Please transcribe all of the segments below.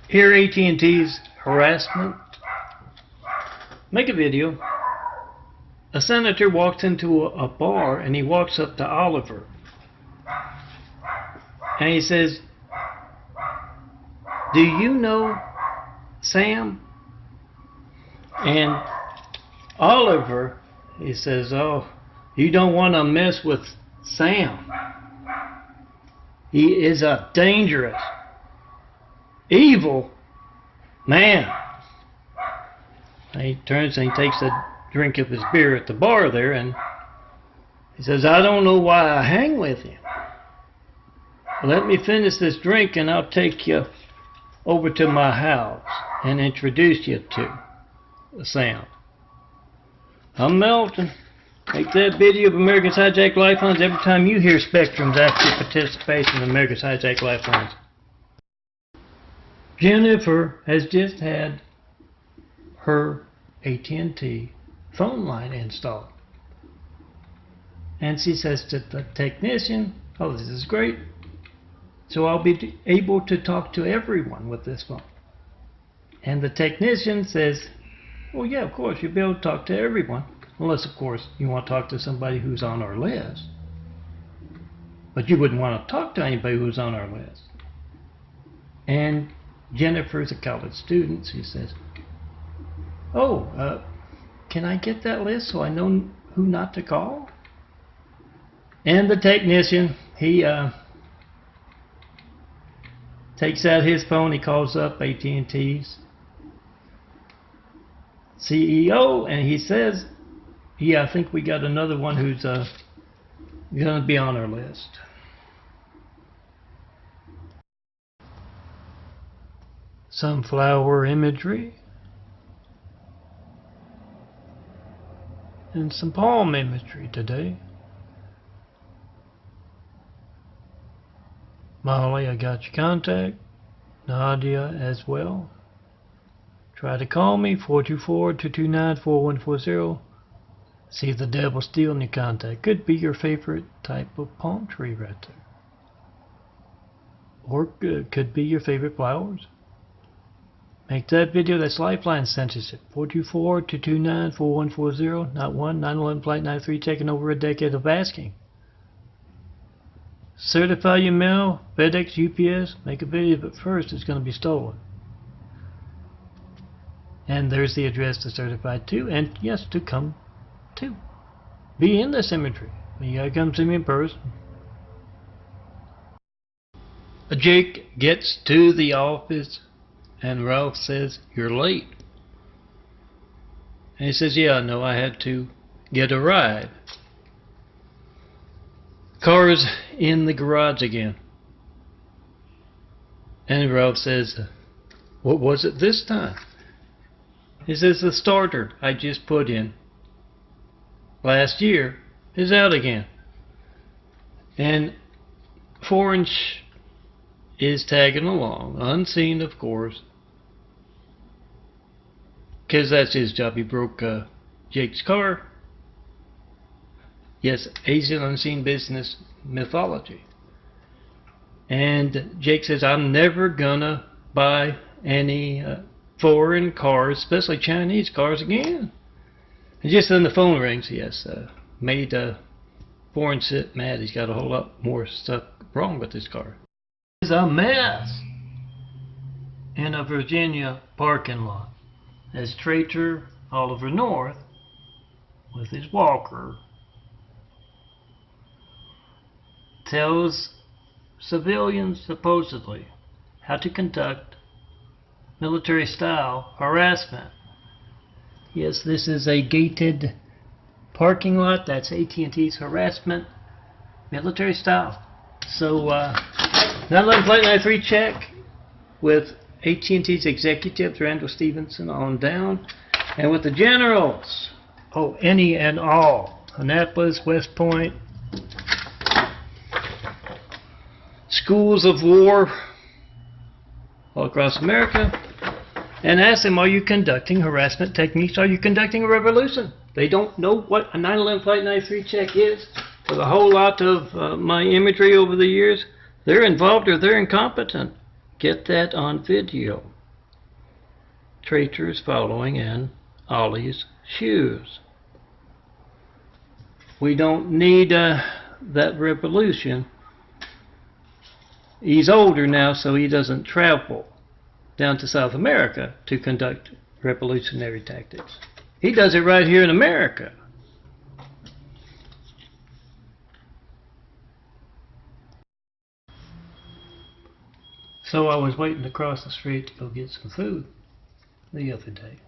Here AT&T's harassment. Make a video. A senator walks into a bar and he walks up to Oliver. And he says, "Do you know Sam?" And Oliver, he says, "Oh, you don't want to mess with Sam. He is a dangerous, evil man." And he turns and he takes a drink of his beer at the bar there, and he says, "I don't know why I hang with him. Let me finish this drink and I'll take you over to my house and introduce you to Sam." I'm Melton. Make that video of America's Hijacked Lifelines every time you hear Spectrum's active participation in America's Hijacked Lifelines. Jennifer has just had her AT&T phone line installed. And she says to the technician, "Oh, this is great. So I'll be able to talk to everyone with this phone." And the technician says, "Well, yeah, of course, you'll be able to talk to everyone. Unless, of course, you want to talk to somebody who's on our list. But you wouldn't want to talk to anybody who's on our list." And Jennifer's a college student. She says, "Oh, can I get that list so I know who not to call?" And the technician, he takes out his phone. He calls up AT&T's CEO, and he says, "Yeah, I think we got another one who's going to be on our list." Sunflower imagery and some palm imagery today. Molly, I got your contact. Nadia as well. Try to call me, 424-229-4140. See the devil stealing your contact. Could be your favorite type of palm tree right there. Or could be your favorite flowers. Make that video. That's Lifeline censorship. 424-229-4140. Not 9/11 Flight 93 taking over a decade of asking. Certify your mail, FedEx, UPS. Make a video, but first it's going to be stolen. And there's the address to certify to, and yes, to come to. Be in this imagery. You gotta come to me in person. Jake gets to the office and Ralph says, "You're late." And he says, "Yeah, no, I had to get a ride." Car's in the garage again. And Ralph says, "What was it this time?" He says, "The starter I just put in last year is out again." And Forange is tagging along, unseen of course, because that's his job. He broke Jake's car. Yes, Asian unseen business mythology. And Jake says, "I'm never gonna buy any foreign cars, especially Chinese cars again." And just then the phone rings. Yes, made Foreign sit mad. He's got a whole lot more stuff wrong with his car. It's a mess in a Virginia parking lot as traitor Oliver North with his walker tells civilians supposedly how to conduct military-style harassment. Yes, this is a gated parking lot. That's AT&T's harassment, military-style. So, 9/11 Flight 93 check with AT&T's executives, Randall Stevenson on down, and with the generals, any and all, Annapolis, West Point, schools of war all across America, and ask them, are you conducting harassment techniques? Are you conducting a revolution? They don't know what a 9/11 Flight 93 check is. With a whole lot of my imagery over the years, they're involved or they're incompetent. Get that on video. traitor is following in Ollie's shoes. We don't need that revolution. He's older now, so he doesn't travel down to South America to conduct revolutionary tactics. He does it right here in America. So I was waiting to cross the street to go get some food the other day.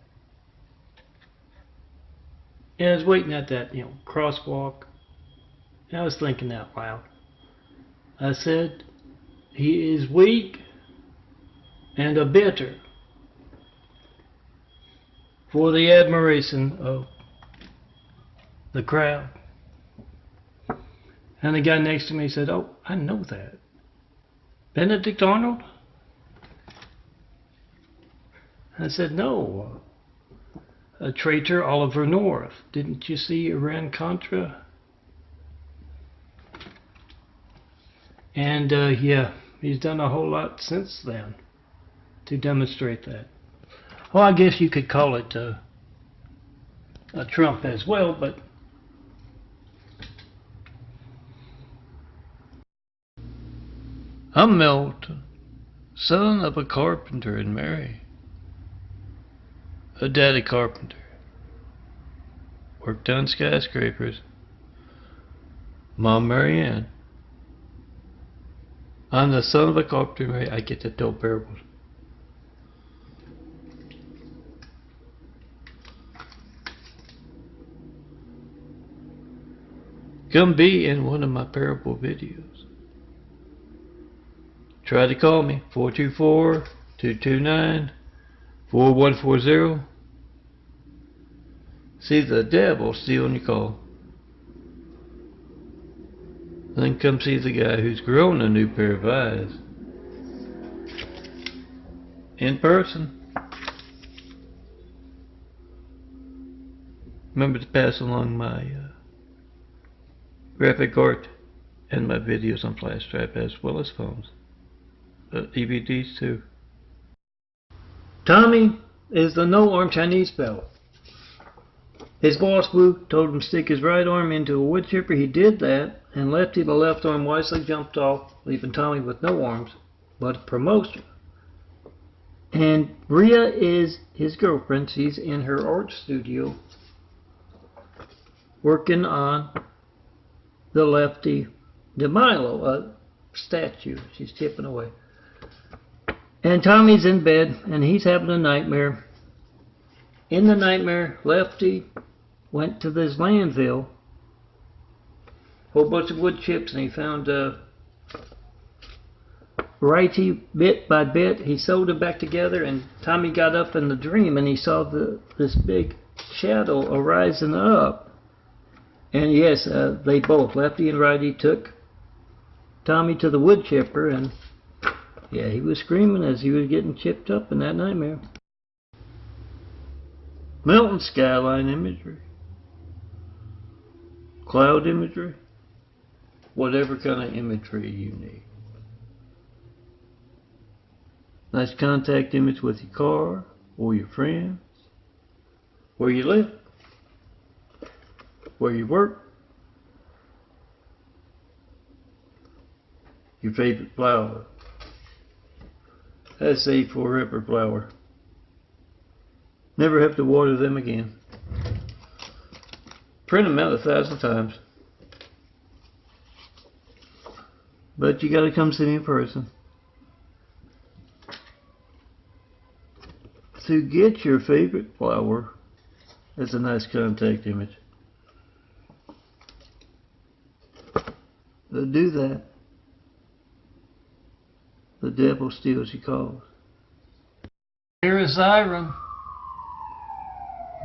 And I was waiting at that, crosswalk. And I was thinking out loud. I said, he is weak and a bitter for the admiration of the crowd. And the guy next to me said, oh, I know that. Benedict Arnold? I said, no. A traitor, Oliver North. Didn't you see Iran-Contra? And yeah, he's done a whole lot since then to demonstrate that. Well, I guess you could call it a Trump as well, but I'm Milton, son of a carpenter and Mary. A daddy carpenter. Worked on skyscrapers. Mom Marianne. I'm the son of a carpenter and Mary. I get to tell parables. Come be in one of my parable videos. Try to call me, 424-229-4140. See the devil stealing your call. Then come see the guy who's grown a new pair of eyes. In person. Remember to pass along my graphic art and my videos on flash drive as well as phones. DVDs too. Tommy is the no-arm Chinese fellow. His boss Wu told him to stick his right arm into a wood chipper. He did that, and Lefty, the left arm, wisely jumped off, leaving Tommy with no arms but a promotion. And Rhea is his girlfriend. She's in her art studio working on the Lefty DeMilo, a statue she's chipping away. And Tommy's in bed, and he's having a nightmare. In the nightmare, Lefty went to this landfill, whole bunch of wood chips, and he found righty bit by bit. He sewed it back together, and Tommy got up in the dream, and he saw this big shadow arising up. And yes, they both, Lefty and Righty, took Tommy to the wood chipper, and yeah, he was screaming as he was getting chipped up in that nightmare. Mountain skyline imagery, cloud imagery, whatever kind of imagery you need. Nice contact image with your car or your friends, where you live, where you work, your favorite flower. That's a forever flower. Never have to water them again. Print them out 1,000 times. But you gotta come see me in person. To get your favorite flower, that's a nice contact image. To do that, the devil steals your calls. Here is Zyron.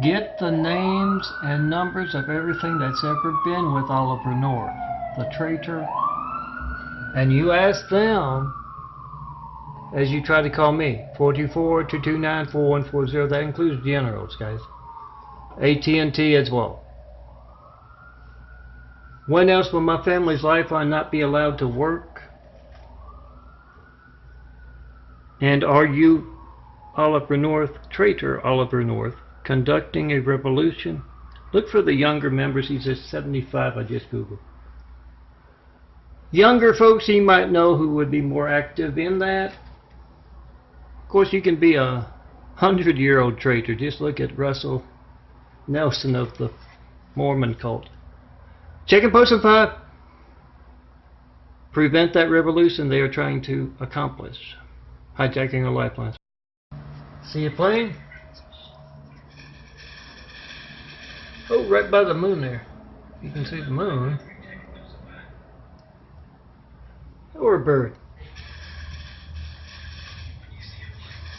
Get the names and numbers of everything that's ever been with Oliver North, the traitor, and you ask them as you try to call me, 424-229-4140. That includes generals, guys. AT&T as well. When else will my family's lifeline not be allowed to work? And are you Oliver North, traitor Oliver North, conducting a revolution. Look for the younger members. He's just 75. I just Googled. Younger folks he might know who would be more active in that. Of course, you can be a 100-year-old traitor. Just look at Russell Nelson of the Mormon cult. Checking Post 5. Prevent that revolution they are trying to accomplish. Hijacking our lifelines. See a plane? Oh, right by the moon there. You can see the moon. Or a bird.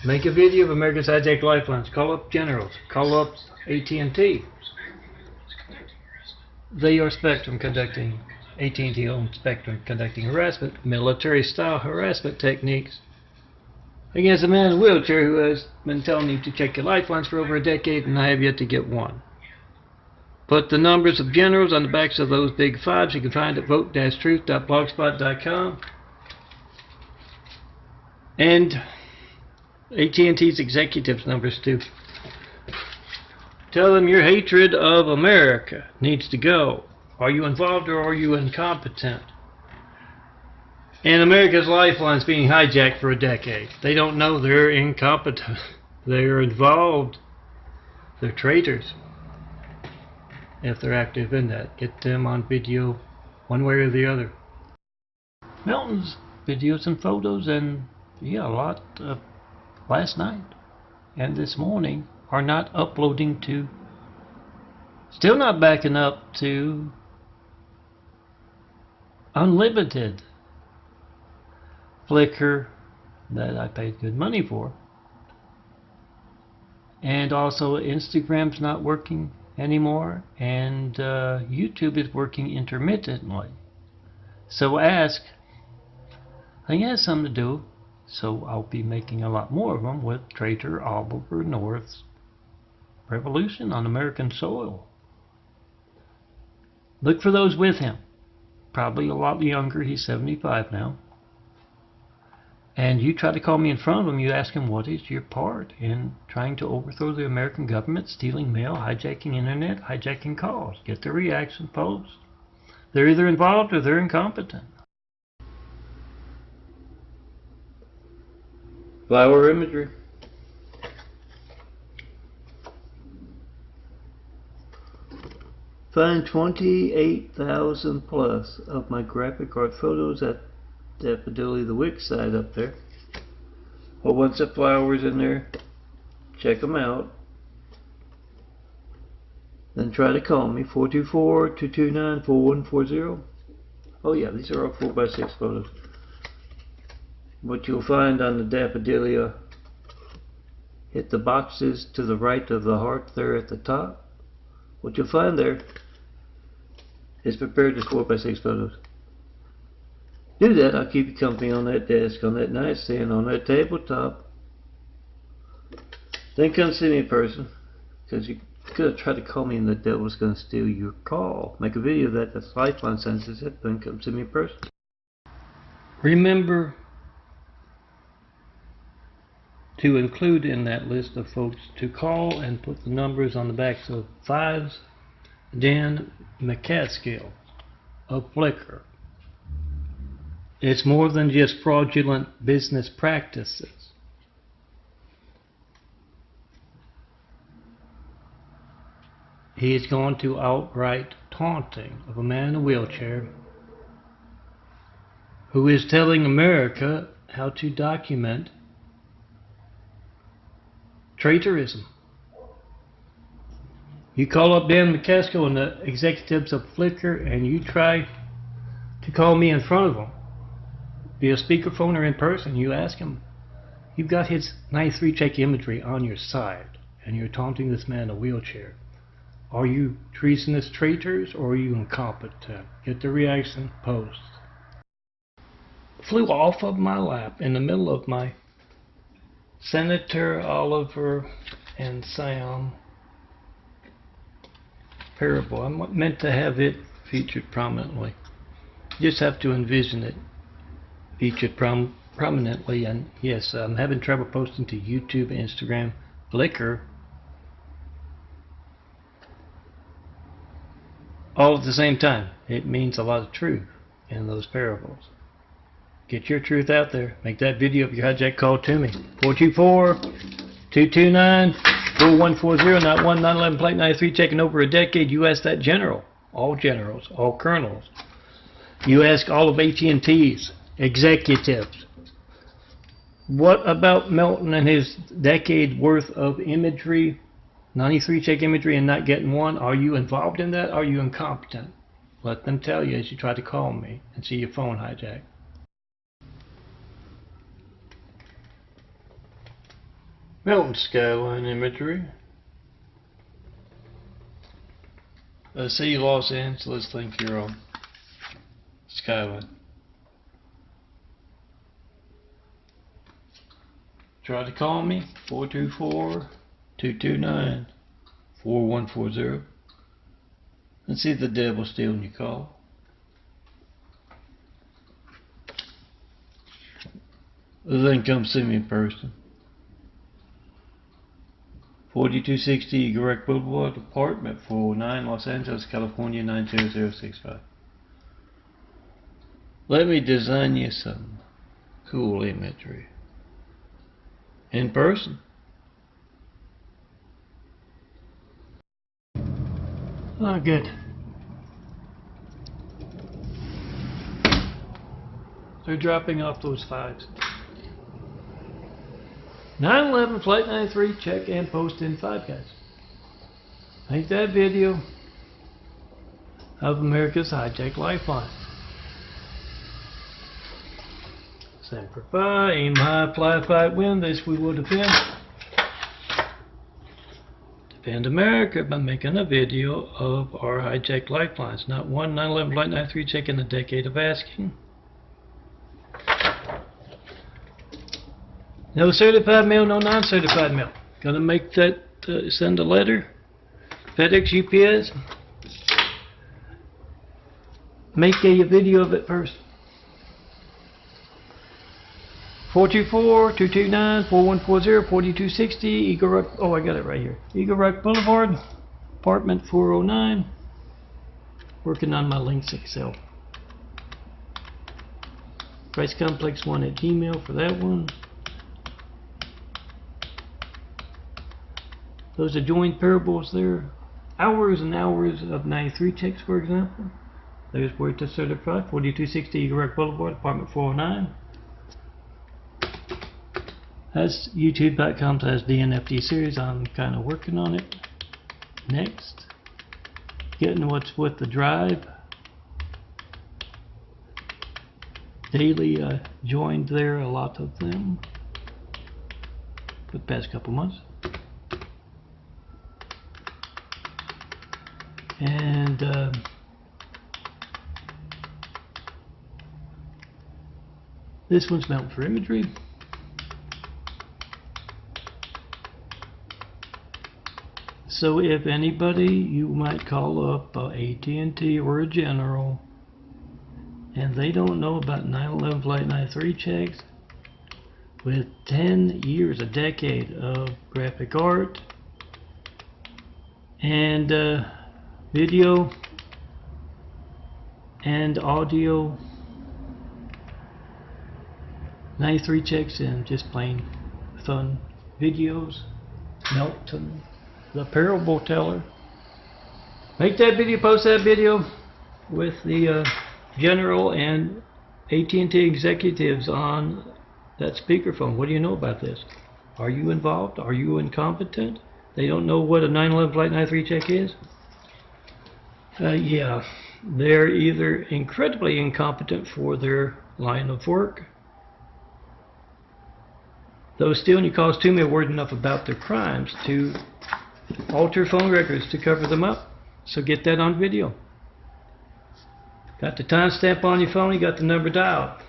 Make a video of America's hijacked lifelines. Call up generals. Call up AT&T. They are Spectrum conducting, AT&T owns Spectrum conducting harassment, military-style harassment techniques against a man in a wheelchair who has been telling you to check your lifelines for over a decade, and I have yet to get one. Put the numbers of generals on the backs of those big fives. You can find at vote-truth.blogspot.com. And AT&T's executives' numbers too. Tell them your hatred of America needs to go. Are you involved or are you incompetent? And America's lifelines being hijacked for a decade. They don't know they're incompetent. They're involved. They're traitors. If they're active in that, get them on video one way or the other. Milton's videos and photos and yeah, a lot of last night and this morning are not uploading to, still not backing up to unlimited Flickr that I paid good money for. And also Instagram's not working anymore, and YouTube is working intermittently. So ask, I think it has something to do, so I'll be making a lot more of them with Traitor Oliver North's revolution on American soil. Look for those with him. Probably a lot younger, he's 75 now. And you try to call me in front of him, you ask him what is your part in trying to overthrow the American government, stealing mail, hijacking internet, hijacking calls. Get the reaction post. They're either involved or they're incompetent. Flower imagery. Find 28,000 plus of my graphic art photos at Daffodilly the Wix site up there. Whole bunch of flowers in there. Check them out. Then try to call me 424-229-4140. Oh yeah, these are all 4x6 photos. What you'll find on the Daffodilly, hit the boxes to the right of the heart there at the top. What you'll find there is prepared as 4x6 photos. Do that, I'll keep you company on that desk, on that nightstand, on that tabletop. Then come see me in person, because you're going to try to call me and the devil's going to steal your call. Make a video of that, that's lifeline sensitive, then come see me in person. Remember to include in that list of folks to call and put the numbers on the backs of fives. Dan McCaskill of Flickr. It's more than just fraudulent business practices. He has gone to outright taunting of a man in a wheelchair who is telling America how to document traitorism. You call up Dan McCaskill and the executives of Flickr and you try to call me in front of them via speakerphone or in person. You ask him, you've got his 93 check imagery on your side and you're taunting this man in a wheelchair. Are you treasonous traitors or are you incompetent? Get the reaction post. Flew off of my lap in the middle of my Senator Oliver and Sam parable. I meant to have it featured prominently. You just have to envision it featured prominently, and yes, I'm having trouble posting to YouTube, Instagram, Flickr, all at the same time. It means a lot of truth in those parables. Get your truth out there. Make that video of your hijack call to me. 424-229-4140, not 1911 Plate 93, checking over a decade. You ask that general, all generals, all colonels. You ask all of AT&T's executives. What about Melton and his decade worth of imagery, 93 check imagery, and not getting one? Are you involved in that? Are you incompetent? Let them tell you as you try to call me and see your phone hijacked. Melton skyline imagery. See Los Angeles, think you're on skyline. Try to call me, 424-229-4140. And see if the devil's stealing your call. Then come see me in person. 4260 Eagle Rock Boulevard, apartment 409, Los Angeles, California 90065. Let me design you some cool imagery. In person. Oh, good. They're dropping off those fives. 911 Flight 93, check and post in 5, guys. Make that video of America's hijack lifeline. Semper Fi, aim high, fly, fight, win. This we will defend. Defend America by making a video of our hijack lifelines. Not 911 Flight 93, checking a decade of asking. No certified mail, no non-certified mail. Gonna make that, send a letter. FedEx, UPS. Make a video of it first. 424-229-4140, 4260, Eagle Rock, oh, I got it right here. Eagle Rock Boulevard, apartment 409. Working on my links Excel. PriceComplex1@gmail for that one. Those adjoined parables there. Hours and hours of 93 checks, for example. There's where it's certified. 4260 Eagle Rock Boulevard, apartment 409. That's YouTube.com/DNFD series. I'm kind of working on it. Next. Getting what's with the drive. Daily joined there, a lot of them. For the past couple months. And this one's Melton for imagery. So if anybody, you might call up AT&T or a general, and they don't know about 911 Flight 93 checks, with 10 years, a decade of graphic art and video and audio, 93 checks and just plain fun videos. Melton, the parable teller. Make that video, post that video with the general and AT&T executives on that speakerphone. What do you know about this? Are you involved? Are you incompetent? They don't know what a 911 Flight 93 check is? Yeah, they're either incredibly incompetent for their line of work. Those stealing your calls to me are worried enough about their crimes to alter phone records to cover them up. So get that on video. Got the timestamp on your phone, you got the number dialed.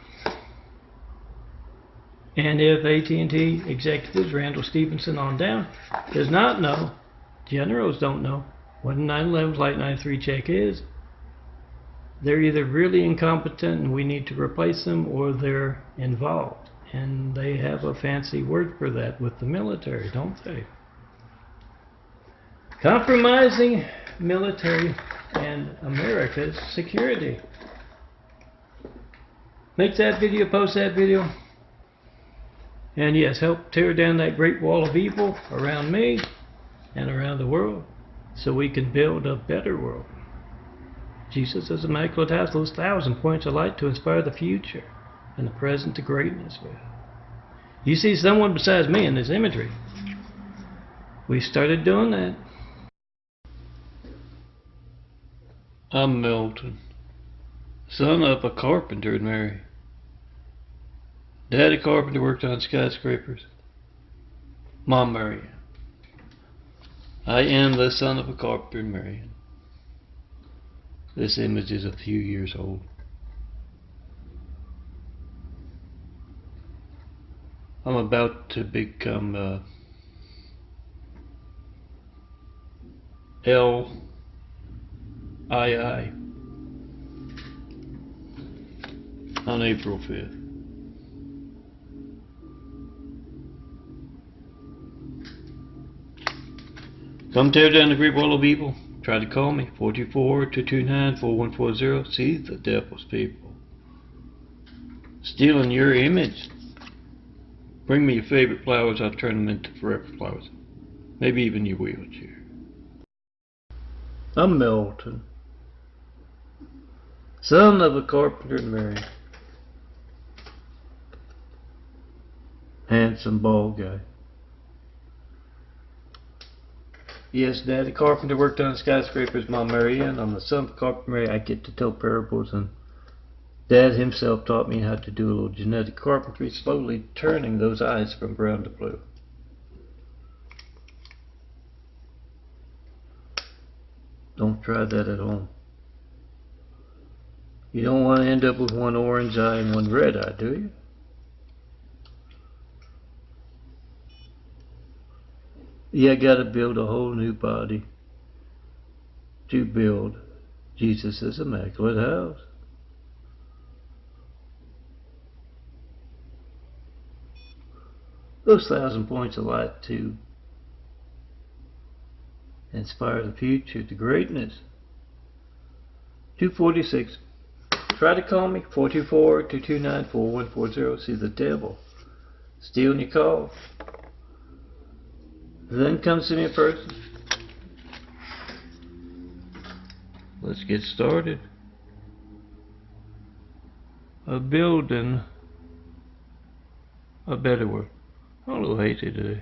And if AT&T executives, Randall Stevenson on down, does not know, generals don't know what a 911 Flight 93 check is, they're either really incompetent and we need to replace them, or they're involved. And they have a fancy word for that with the military, don't they? Compromising military and America's security. Make that video, post that video. And yes, help tear down that great wall of evil around me and around the world so we can build a better world. Jesus' immaculate house, those 1,000 points of light to inspire the future and the present to greatness with. You see someone besides me in this imagery. We started doing that. I'm Milton, son of a carpenter and Mary. Daddy carpenter worked on skyscrapers. Mom Marian. I am the son of a carpenter and Marian. This image is a few years old. I'm about to become LII on April 5th. Come tear down the great wall of evil. Try to call me, 424-229-4140. See the devil's people. Stealing your image. Bring me your favorite flowers, I'll turn them into forever flowers. Maybe even your wheelchair. I'm Milton, son of a carpenter and Mary. Handsome bald guy. Yes, Daddy carpenter worked on skyscrapers, Mom Marianne. I'm the son of a carpenter Mary. I get to tell parables, and Dad himself taught me how to do a little genetic carpentry, slowly turning those eyes from brown to blue. Don't try that at home. You don't want to end up with one orange eye and one red eye, do you? You gotta build a whole new body to build Jesus' immaculate house. Those 1,000 points of light to inspire the future to greatness. 246. Try to call me, 424-229-4140. See the devil stealing your call. Then come see me in person. Let's get started. Building a better world. I'm a little hasty today.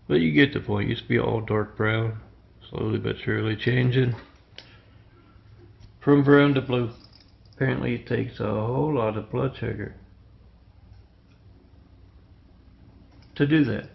But you get the point. It used to be all dark brown. Slowly but surely changing from brown to blue. Apparently it takes a whole lot of blood sugar to do that.